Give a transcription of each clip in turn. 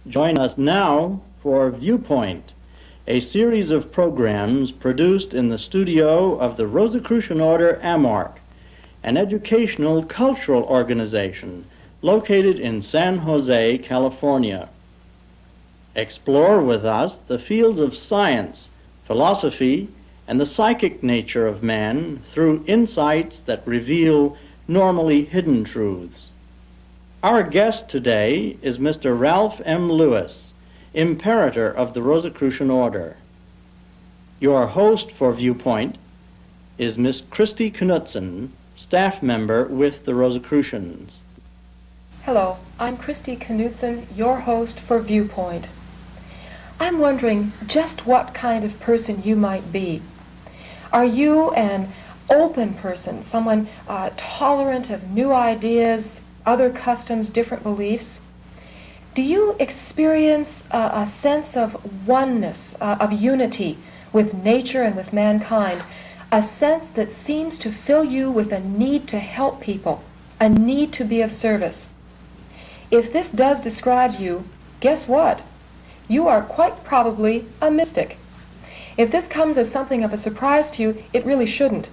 Join us now for Viewpoint, a series of programs produced in the studio of the Rosicrucian Order AMARC, an educational cultural organization located in San Jose, California. Explore with us the fields of science, philosophy, and the psychic nature of man through insights that reveal normally hidden truths. Our guest today is Mr. Ralph M. Lewis, Imperator of the Rosicrucian Order. Your host for Viewpoint is Miss Christy Knudsen, staff member with the Rosicrucians. Hello, I'm Christy Knudsen, your host for Viewpoint. I'm wondering just what kind of person you might be. Are you an open person, someone tolerant of new ideas, other customs, different beliefs? Do you experience a sense of oneness, of unity with nature and with mankind, a sense that seems to fill you with a need to help people, a need to be of service? If this does describe you, guess what? You are quite probably a mystic. If this comes as something of a surprise to you, it really shouldn't,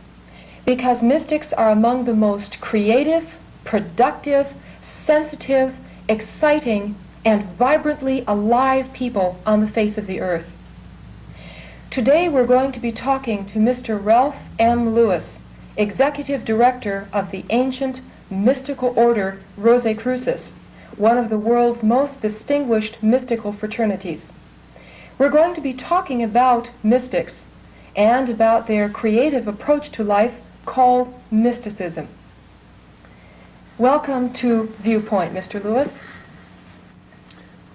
because mystics are among the most creative, productive, sensitive, exciting, and vibrantly alive people on the face of the earth. Today we're going to be talking to Mr. Ralph M. Lewis, Executive Director of the ancient mystical order Rosicrucis, one of the world's most distinguished mystical fraternities. We're going to be talking about mystics and about their creative approach to life called mysticism. Welcome to Viewpoint, Mr. Lewis.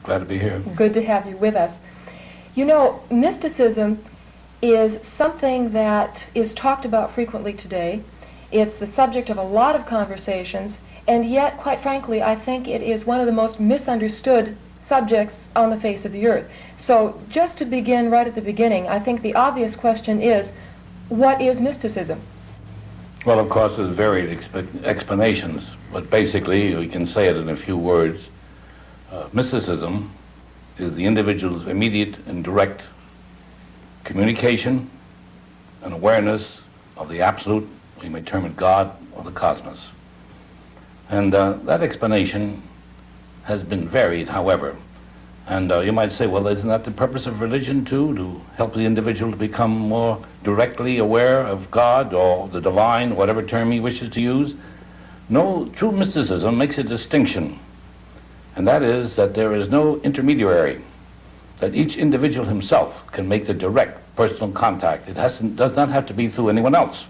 Glad to be here. Good to have you with us. You know, mysticism is something that is talked about frequently today. It's the subject of a lot of conversations, and yet, quite frankly, I think it is one of the most misunderstood subjects on the face of the earth. So, just to begin right at the beginning, I think the obvious question is, what is mysticism? Well, of course, there's varied explanations, but basically, we can say it in a few words. Mysticism is the individual's immediate and direct communication and awareness of the absolute, we may term it God, or the cosmos. And that explanation has been varied, however. And you might say, well, isn't that the purpose of religion, too, to help the individual to become more directly aware of God or the divine, whatever term he wishes to use? No, true mysticism makes a distinction, and that is that there is no intermediary, that each individual himself can make the direct personal contact. It does not have to be through anyone else.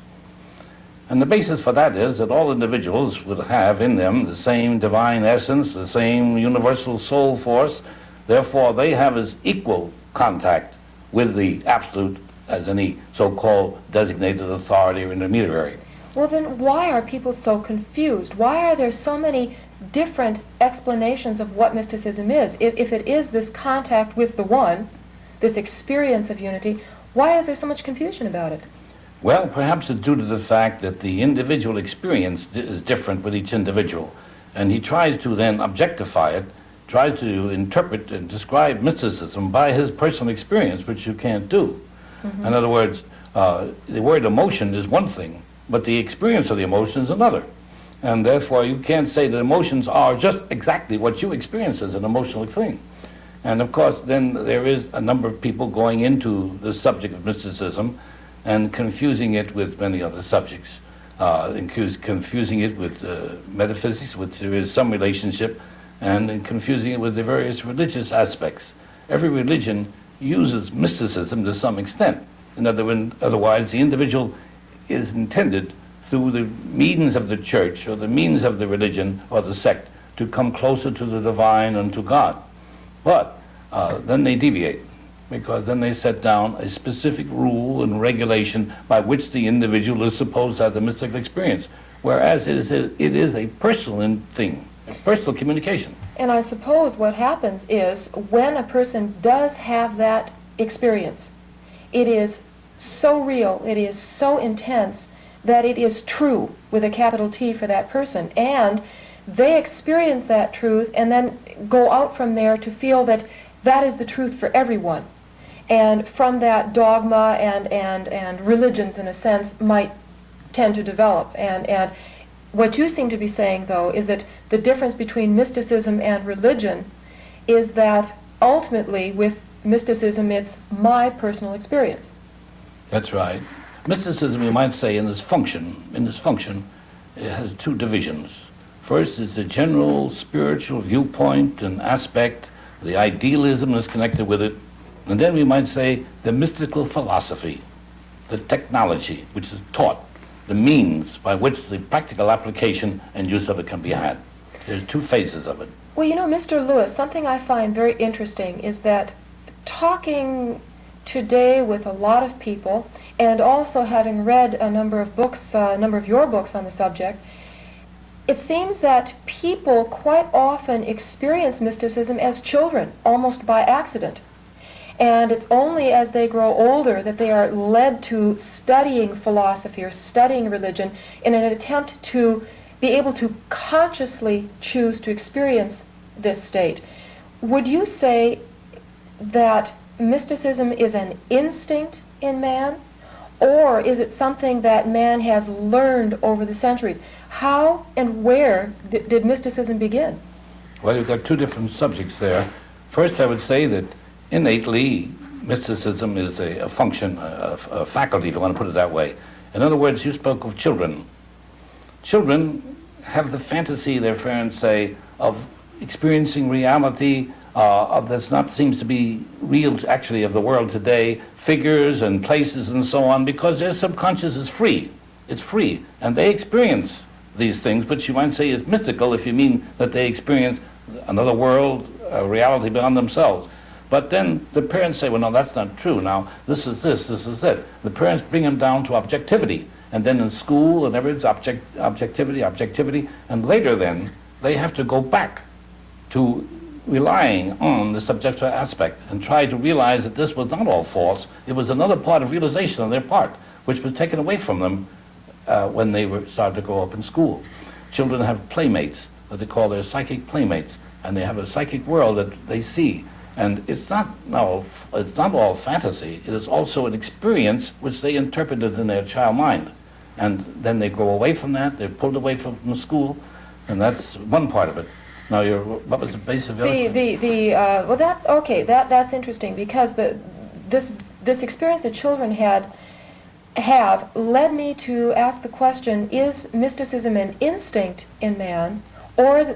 And the basis for that is that all individuals would have in them the same divine essence, the same universal soul force. Therefore, they have as equal contact with the absolute as any so-called designated authority or intermediary. Well, then why are people so confused? Why are there so many different explanations of what mysticism is? If it is this contact with the one, this experience of unity, why is there so much confusion about it? Well, perhaps it's due to the fact that the individual experience is different with each individual, and he tries to then objectify it, tries to interpret and describe mysticism by his personal experience, which you can't do. Mm-hmm. In other words, the word emotion is one thing, but the experience of the emotion is another. And therefore, you can't say that emotions are just exactly what you experience as an emotional thing. And of course, then there is a number of people going into the subject of mysticism and confusing it with many other subjects, confusing it with metaphysics, which there is some relationship, and confusing it with the various religious aspects. Every religion uses mysticism to some extent. Otherwise, the individual is intended through the means of the church or the means of the religion or the sect to come closer to the divine and to God. But then they deviate, because then they set down a specific rule and regulation by which the individual is supposed to have the mystical experience, whereas it is a personal thing, a personal communication. And I suppose what happens is when a person does have that experience, it is so real, it is so intense, that it is true with a capital T for that person, and they experience that truth and then go out from there to feel that that is the truth for everyone. And from that, dogma and religions, in a sense, might tend to develop. And what you seem to be saying, though, is that the difference between mysticism and religion is that ultimately, with mysticism, it's my personal experience. That's right. Mysticism, you might say, in this function, it has two divisions. First is the general spiritual viewpoint and aspect, the idealism that's connected with it, and then we might say the mystical philosophy, the technology which is taught, the means by which the practical application and use of it can be had. There's two phases of it. Well, you know, Mr. Lewis, something I find very interesting is that talking today with a lot of people, and also having read a number of books, a number of your books on the subject, it seems that people quite often experience mysticism as children, almost by accident. And it's only as they grow older that they are led to studying philosophy or studying religion in an attempt to be able to consciously choose to experience this state. Would you say that mysticism is an instinct in man, or is it something that man has learned over the centuries? How and where did mysticism begin? Well, you've got two different subjects there. First, I would say that innately, mysticism is a function, a faculty, if you want to put it that way. In other words, you spoke of children. Children have the fantasy, their parents say, of experiencing reality of that's not seems to be real, actually, of the world today, figures and places and so on, because their subconscious is free. It's free, and they experience these things, which you might say is mystical if you mean that they experience another world, a reality beyond themselves. But then the parents say, well, no, that's not true. Now, this is this is it. The parents bring them down to objectivity. And then in school and everything's objectivity. And later then, they have to go back to relying on the subjective aspect and try to realize that this was not all false. It was another part of realization on their part, which was taken away from them when they started to grow up in school. Children have playmates, what they call their psychic playmates, and they have a psychic world that they see. And it's not all fantasy. It is also an experience which they interpreted in their child mind. And then they go away from that, they're pulled away from school, and that's one part of it. Now, what was the base of your well, that's interesting, because this experience that children have led me to ask the question, is mysticism an instinct in man, or is it